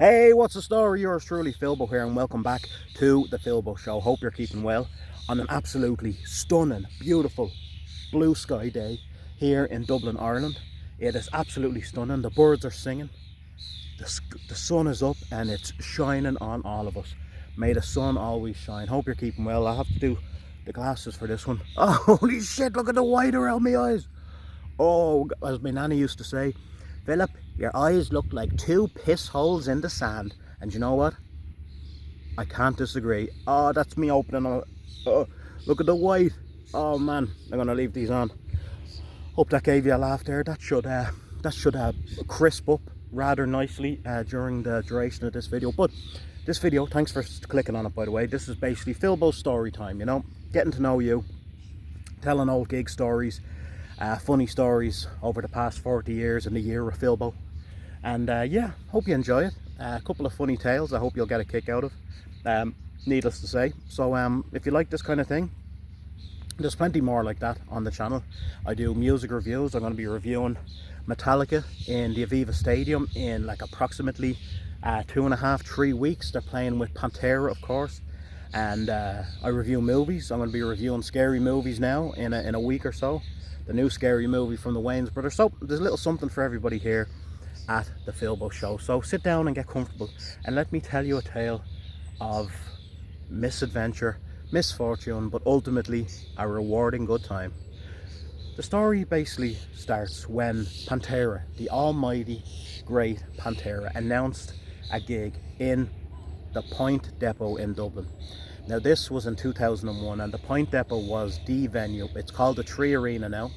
Hey, what's the story? Yours truly, Philbo here, and welcome back to the Philbo Show. Hope you're keeping well on an absolutely stunning, beautiful blue sky day here in Dublin, Ireland. It is absolutely stunning. The birds are singing, the sun is up, and it's shining on all of us. May the sun always shine. Hope you're keeping well. I have to do the glasses for this one. Oh, holy shit, look at the white around my eyes. Oh, as my nanny used to say, Philip, your eyes look like two piss holes in the sand. And you know what? I can't disagree. Oh, that's me opening a... Oh, look at the white. Oh man, I'm gonna leave these on. Hope that gave you a laugh there. That should crisp up rather nicely during the duration of this video. But this video, thanks for clicking on it, by the way. This is basically Philbo's story time, you know, getting to know you, telling old gig stories, funny stories over the past 40 years in the year of Philbo. And yeah, hope you enjoy it. A couple of funny tales I hope you'll get a kick out of, needless to say. So if you like this kind of thing, there's plenty more like that on the channel. I do music reviews. I'm going to be reviewing Metallica in the Aviva Stadium in like approximately 2.5-3 weeks. They're playing with Pantera, of course. And I review movies. I'm going to be reviewing scary movies now in a week or so. The new scary movie from the Wayans brothers. So there's a little something for everybody here at the Philbo Show. So sit down and get comfortable, and let me tell you a tale of misadventure, misfortune, but ultimately a rewarding good time. The story basically starts when Pantera, the almighty great Pantera, announced a gig in the Point Depot in Dublin. Now this was in 2001, and the Point Depot was the venue. It's called the Tree Arena now.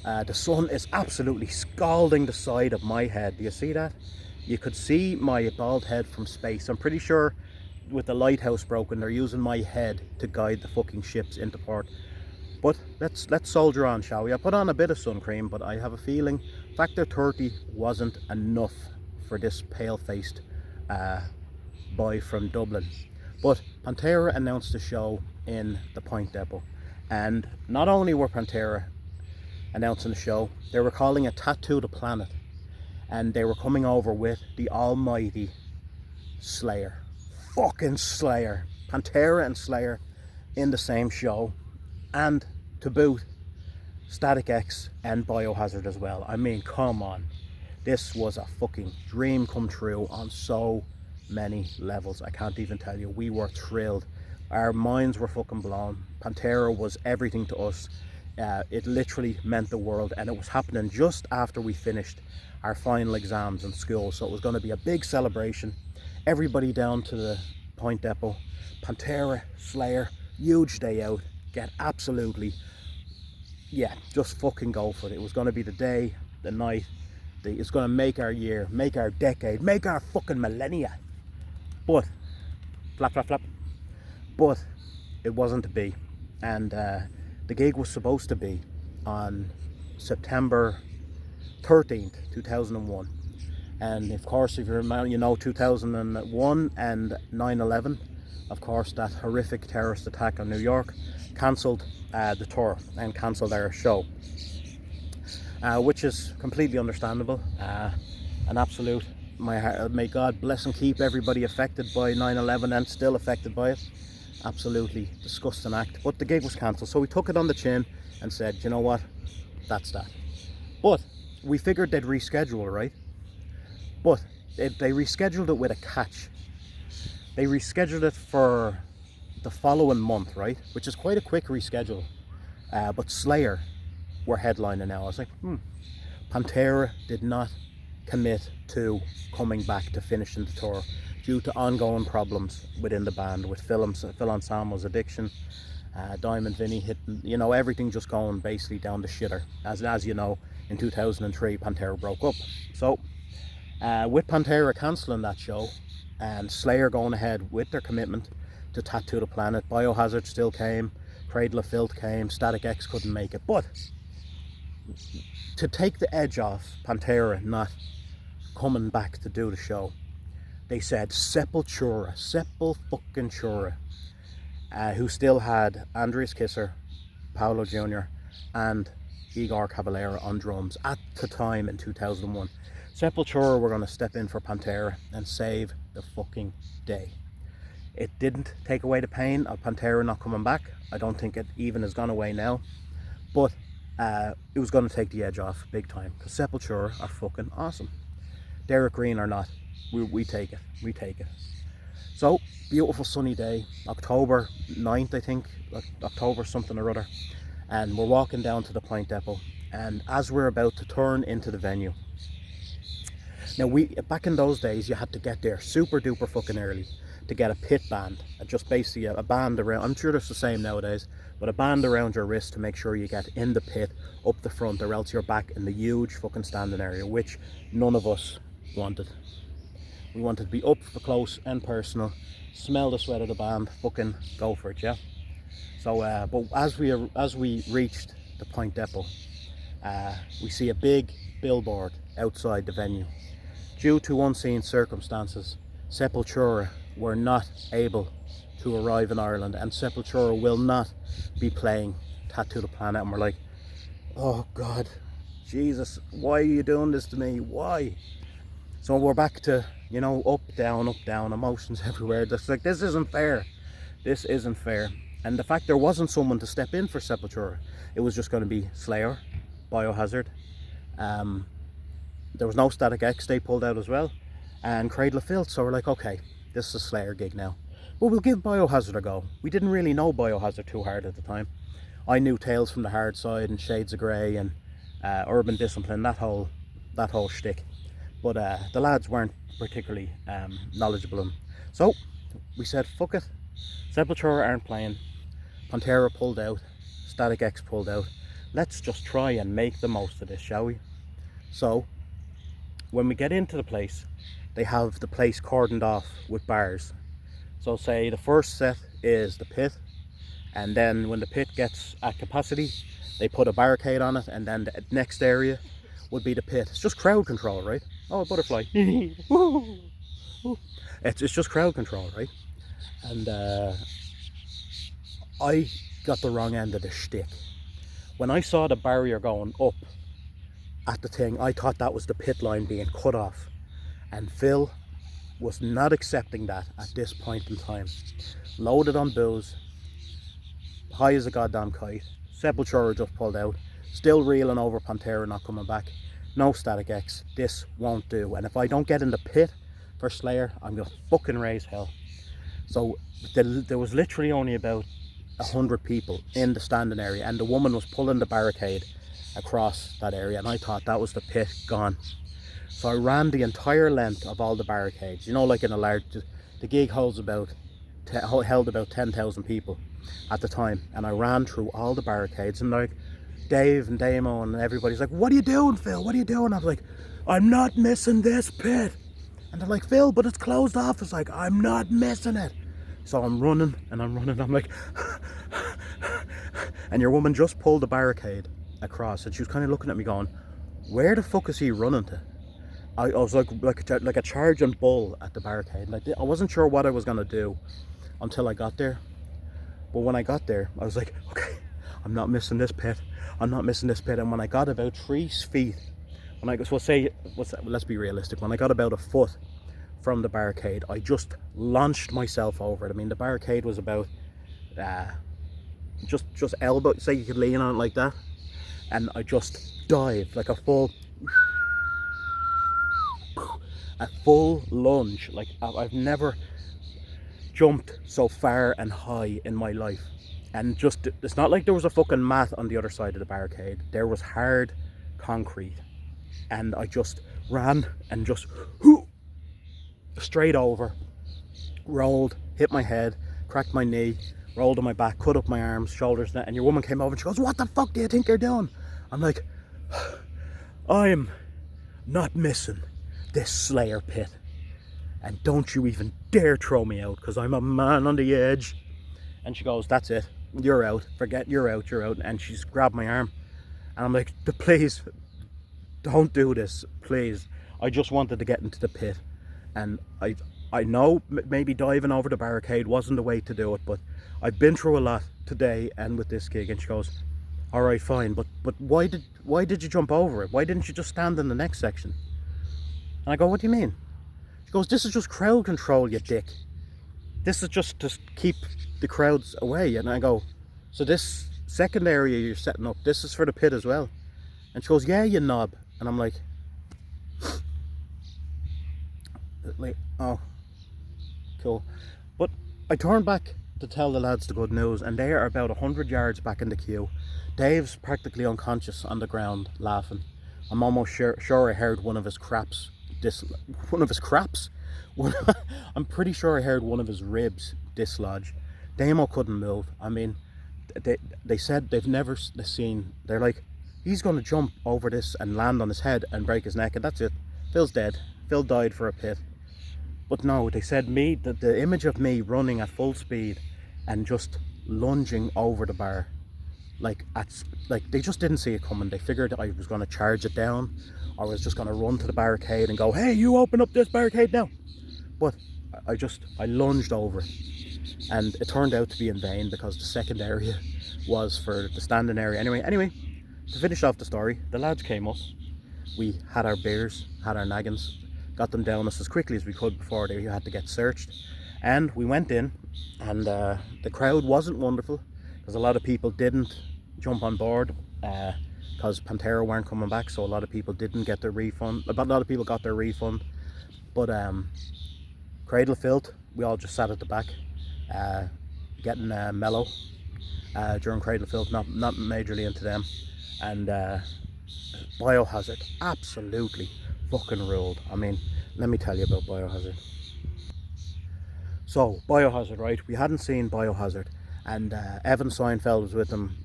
The sun is absolutely scalding the side of my head. Do you see that? You could see my bald head from space. I'm pretty sure with the lighthouse broken, they're using my head to guide the fucking ships into port. But let's soldier on, shall we? I put on a bit of sun cream, but I have a feeling factor 30 wasn't enough for this pale-faced boy from Dublin. But Pantera announced the show in the Point Depot, and not only were Pantera announcing the show, they were calling it Tattoo the Planet, and they were coming over with the almighty Slayer. Fucking Slayer. Pantera and Slayer in the same show, and to boot, Static X and Biohazard as well. I mean, come on. This was a fucking dream come true on so many levels. I can't even tell you. We were thrilled. Our minds were fucking blown. Pantera was everything to us. It literally meant the world, and it was happening just after we finished our final exams in school, so it was going to be a big celebration. Everybody down to the Point Depot. Pantera, Slayer, huge day out. Get absolutely, yeah, just fucking go for it. It was going to be the day, the night. It's going to make our year, make our decade, make our fucking millennia. But flap flap flap, but it wasn't to be. And the gig was supposed to be on September 13th 2001, and of course, if you remember, you know, 2001 and 9/11, of course, that horrific terrorist attack on New York cancelled the tour and cancelled our show, which is completely understandable. An absolute, may God bless and keep everybody affected by 9/11 and still affected by it. Absolutely disgusting act. But the gig was cancelled, so we took it on the chin and said, you know what, that's that. But we figured they'd reschedule, right? But they rescheduled it with a catch. They rescheduled it for the following month, right? Which is quite a quick reschedule. But Slayer were headlining now. I was like, Pantera did not commit to coming back to finishing the tour due to ongoing problems within the band, with Phil Anselmo's addiction, Diamond Vinny hitting, you know, everything just going basically down the shitter. As you know, in 2003 Pantera broke up. So with Pantera cancelling that show and Slayer going ahead with their commitment to Tattoo the Planet, Biohazard still came, Cradle of Filth came, Static X couldn't make it. But to take the edge off Pantera not coming back to do the show, they said Sepultura, who still had Andreas Kisser, Paolo Jr. and Igor Caballero on drums at the time in 2001. Sepultura were going to step in for Pantera and save the fucking day. It didn't take away the pain of Pantera not coming back. I don't think it even has gone away now. But it was going to take the edge off big time. Because Sepultura are fucking awesome. Derek Green or not, we take it. We take it. So, beautiful sunny day. October 9th, I think. October something or other. And we're walking down to the Point Depot. And as we're about to turn into the venue. Now, back in those days, you had to get there super duper fucking early to get a pit band. Just basically a band around, I'm sure it's the same nowadays, but a band around your wrist to make sure you get in the pit up the front, or else you're back in the huge fucking standing area, which none of us wanted. We wanted to be up for close and personal, smell the sweat of the band, fucking go for it, yeah? So, but as we reached the Point Depot, we see a big billboard outside the venue. Due to unseen circumstances, Sepultura were not able to arrive in Ireland, and Sepultura will not be playing Tattoo the Planet. And we're like, oh God, Jesus, why are you doing this to me? Why? So we're back to, you know, up, down, emotions everywhere. Just like, this isn't fair. This isn't fair. And the fact there wasn't someone to step in for Sepultura, it was just going to be Slayer, Biohazard. There was no Static X, they pulled out as well, and Cradle of Filth. So we're like, okay, this is a Slayer gig now, but we'll give Biohazard a go. We didn't really know Biohazard too hard at the time. I knew Tales from the Hard Side and Shades of Grey and Urban Discipline, that whole shtick, but the lads weren't particularly knowledgeable. So we said, fuck it, Sepultura aren't playing, Pantera pulled out, Static X pulled out, let's just try and make the most of this, shall we? So when we get into the place, they have the place cordoned off with bars. So say the first set is the pit, and then when the pit gets at capacity, they put a barricade on it, and then the next area would be the pit. It's just crowd control, right? Oh, a butterfly. It's just crowd control, right? And I got the wrong end of the shtick. When I saw the barrier going up at the thing, I thought that was the pit line being cut off, and Phil was not accepting that at this point in time. Loaded on booze, high as a goddamn kite. Sepultura just pulled out, still reeling over Pantera not coming back. No Static X, this won't do. And if I don't get in the pit for Slayer, I'm gonna fucking raise hell. So there was literally only about 100 people in the standing area, and the woman was pulling the barricade across that area, and I thought that was the pit gone. So I ran the entire length of all the barricades, you know, like in a large, the gig held about 10,000 people at the time, and I ran through all the barricades, and like Dave and Damo and everybody's like, what are you doing, Phil, what are you doing? I was like, I'm not missing this pit. And they're like, Phil, but it's closed off. It's like, I'm not missing it. So I'm running, I'm like and your woman just pulled the barricade across, and she was kind of looking at me going, where the fuck is he running to? I was like a charging bull at the barricade, and I wasn't sure what I was going to do until I got there. But when I got there, I was like, okay, I'm not missing this pit, I'm not missing this pit. And when I got about 3 feet, let's be realistic, when I got about a foot from the barricade, I just launched myself over it. I mean, the barricade was about just elbow, say you could lean on it like that, and I just dived like a full lunge. Like, I've never jumped so far and high in my life. And just, it's not like there was a fucking mat on the other side of the barricade. There was hard concrete, and I just ran and just straight over, rolled, hit my head, cracked my knee, rolled on my back, cut up my arms, shoulders, and your woman came over and she goes, what the fuck do you think you're doing? I'm like, I'm not missing this Slayer pit, and don't you even dare throw me out, because I'm a man on the edge. And she goes, that's it, you're out, forget, you're out. And she's grabbed my arm, and I'm like, please don't do this, please. I just wanted to get into the pit, and I know maybe diving over the barricade wasn't the way to do it, but I've been through a lot today and with this gig. And she goes, all right, fine, but why did you jump over it? Why didn't you just stand in the next section? And I go, what do you mean? She goes, this is just crowd control, you dick. This is just to keep the crowds away. And I go, so this second area you're setting up, this is for the pit as well? And she goes, yeah, you knob. And I'm like, oh, cool. But I turned back to tell the lads the good news, and they are about 100 yards back in the queue. Dave's practically unconscious on the ground, laughing. I'm almost sure I heard one of his craps. I'm pretty sure I heard one of his ribs dislodge. Damo couldn't move. I mean, they said they've never seen. They're like, he's going to jump over this and land on his head and break his neck, and that's it. Phil's dead. Phil died for a pit. But no, they said the image of me running at full speed and just lunging over the bar, like they just didn't see it coming. They figured I was going to charge it down, or I was just going to run to the barricade and go, hey, you open up this barricade now. But I lunged over it, and it turned out to be in vain, because the second area was for the standing area. Anyway, to finish off the story, the lads came up. We had our beers, had our naggins, got them down us as quickly as we could before they had to get searched. And we went in, and the crowd wasn't wonderful, because a lot of people didn't jump on board because Pantera weren't coming back, so a lot of people didn't get their refund. A lot of people got their refund, but Cradle of Filth, we all just sat at the back getting mellow during Cradle of Filth, not majorly into them. And Biohazard absolutely fucking ruled. I mean, let me tell you about Biohazard. So Biohazard, right? We hadn't seen Biohazard, and Evan Seinfeld was with them.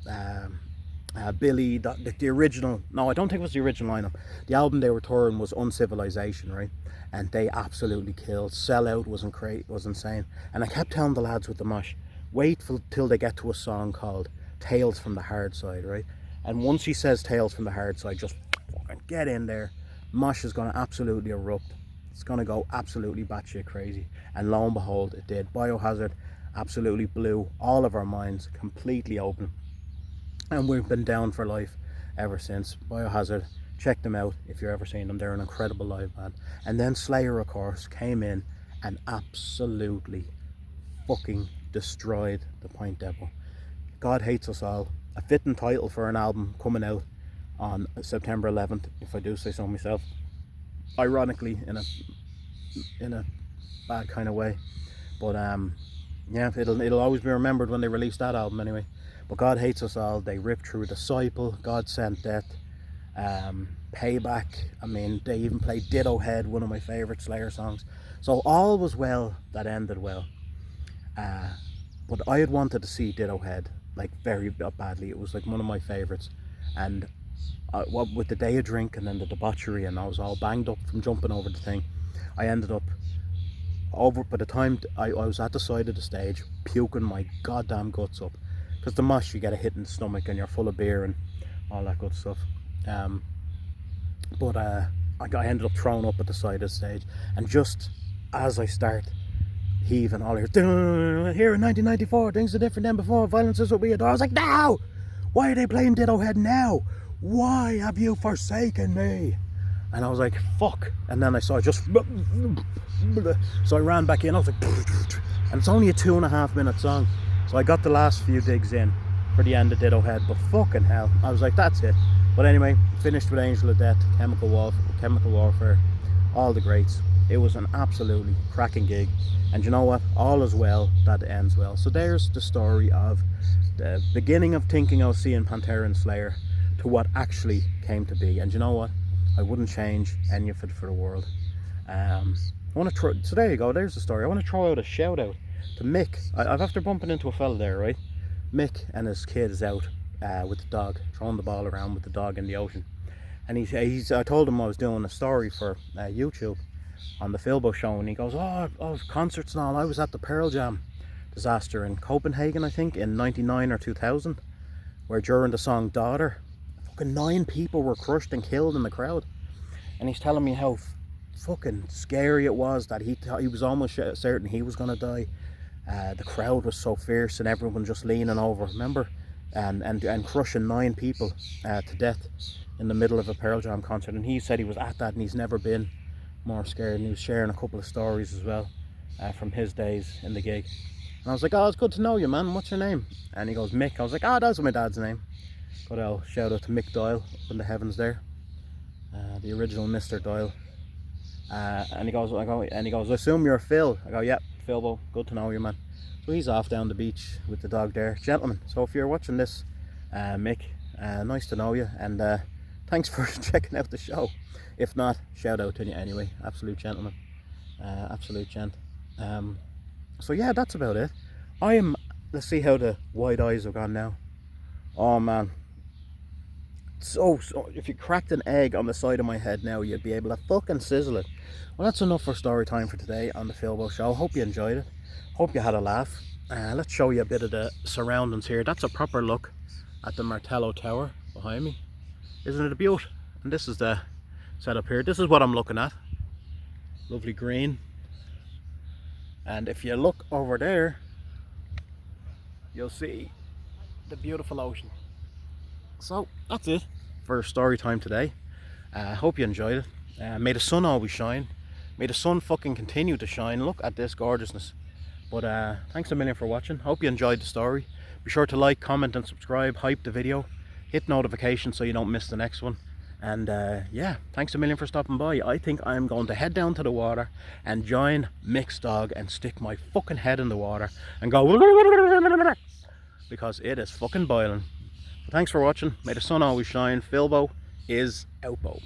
Billy, the original. No, I don't think it was the original lineup. The album they were touring was Uncivilization, right? And they absolutely killed. Sellout was insane. And I kept telling the lads with the Mosh, wait till they get to a song called Tales from the Hard Side, right? And once he says Tales from the Hard Side, just fucking get in there. Mosh is going to absolutely erupt. It's going to go absolutely batshit crazy. And lo and behold, it did. Biohazard absolutely blew all of our minds completely open. And we've been down for life ever since. Biohazard, check them out if you're ever seen them. They're an incredible live band. And then Slayer, of course, came in and absolutely fucking destroyed the Point Depot. God Hates Us All. A fitting title for an album coming out on September 11th, if I do say so myself. Ironically, in a bad kind of way. But yeah, it'll always be remembered when they release that album anyway. But God Hates Us All, they ripped through Disciple, God Sent Death, Payback. I mean, they even played Ditto Head, one of my favourite Slayer songs. So all was well that ended well. But I had wanted to see Ditto Head like very badly. It was like one of my favourites. And with the day of drink and then the debauchery, and I was all banged up from jumping over the thing, I ended up by the time I was at the side of the stage, puking my goddamn guts up. Because the Mosh, you get a hit in the stomach and you're full of beer and all that good stuff. But I ended up throwing up at the side of the stage, and just as I start heaving, all here in 1994, things are different than before, violence is what we adore. I was like, no! Why are they playing Ditto Head now? Why have you forsaken me? And I was like, fuck. And then I saw so I ran back in. I was like, and it's only a 2.5 minute song. So I got the last few digs in for the end of Ditto Head, but fucking hell, I was like, that's it. But anyway, finished with Angel of Death, Chemical Warfare, all the greats. It was an absolutely cracking gig, and you know what? All is well that ends well. So there's the story of the beginning of thinking I was seeing Pantera and Slayer to what actually came to be. And you know what? I wouldn't change any of it for the world. So there you go. There's the story. I want to throw out a shout out to Mick. I've after bumping into a fella there, right? Mick and his kid is out with the dog, throwing the ball around with the dog in the ocean. And I told him I was doing a story for YouTube on the Philbo show, and he goes, oh, concerts and all. I was at the Pearl Jam disaster in Copenhagen, I think, in 99 or 2000, where during the song Daughter, fucking 9 people were crushed and killed in the crowd. And he's telling me how fucking scary it was, that he was almost certain he was gonna die. The crowd was so fierce and everyone just leaning over, remember, and crushing 9 people to death in the middle of a Pearl Jam concert. And he said he was at that and he's never been more scared, and he was sharing a couple of stories as well from his days in the gig. And I was like, oh, it's good to know you, man. What's your name? And he goes, Mick. I was like, oh, that's my dad's name. Good old shout out to Mick Doyle up in the heavens there, the original Mr. Doyle. And he goes, I assume you're Phil. I go, yep, Philbo. Good to know you, man. So he's off down the beach with the dog there, gentlemen. So if you're watching this, Mick, nice to know you, and thanks for checking out the show. If not, shout out to you anyway. Absolute gentleman, absolute gent. So yeah, that's about it. Let's see how the wide eyes have gone now. Oh man, so if you cracked an egg on the side of my head now, you'd be able to fucking sizzle it. Well, that's enough for story time for today on the Philbo Show. Hope you enjoyed it. Hope you had a laugh. Let's show you a bit of the surroundings here. That's a proper look at the Martello Tower behind me. Isn't it a beaut? And this is the setup here. This is what I'm looking at. Lovely green. And if you look over there, you'll see the beautiful ocean. So that's it for story time today. Hope you enjoyed it. May the sun always shine. May the sun fucking continue to shine. Look at this gorgeousness. But thanks a million for watching. Hope you enjoyed the story. Be sure to like, comment and subscribe. Hype the video. Hit notifications so you don't miss the next one. And yeah, thanks a million for stopping by. I think I'm going to head down to the water and join Mick's dog and stick my fucking head in the water and go because it is fucking boiling. Thanks for watching. May the sun always shine. Philbo is outbo.